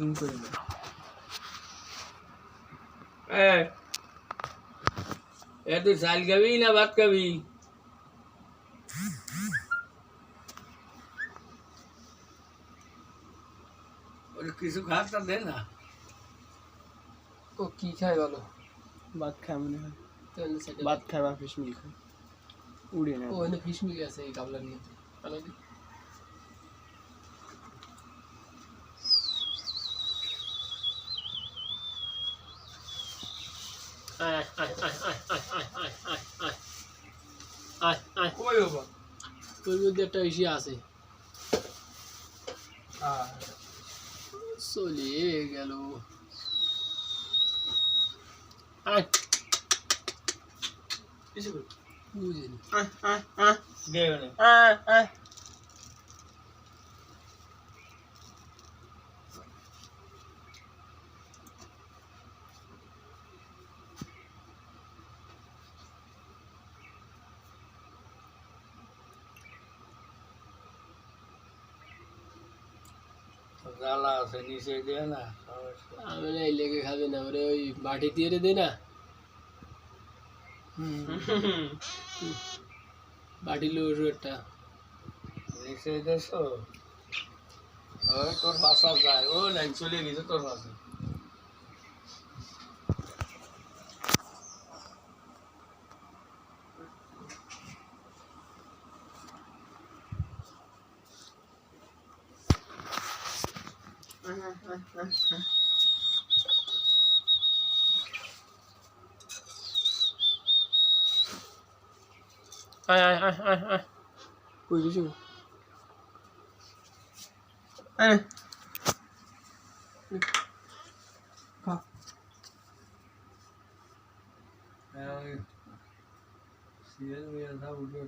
Zoom করে না তুই চাল খাবি না ভাত খাবি? কিছু খাস দে না। ও কি খায় বলো? ভাত খায় মনে হয়, তাহলে সেটা ভাত খায় বা ফিশ মিল খায়, উড়ে না। ও এনে ফিশ মিল আছে এই গাবলা নিয়ে ভালো দি কই বাবা? ওর মধ্যে একটা ইসে আছে চলিয়ে গেল বুঝিনি জ্বালা আছে নিচে দিয়ে না। আমি না এই লেগে খাবে না ওরে ওই বাটি দিয়ে দে না বাটি লোর একটা নিচে দেছো ওই তোর বাসা যায় ও লাইন চলে গেছে তোর বাসা। কই কিছু সিরিয়াল মিয়া না উঠে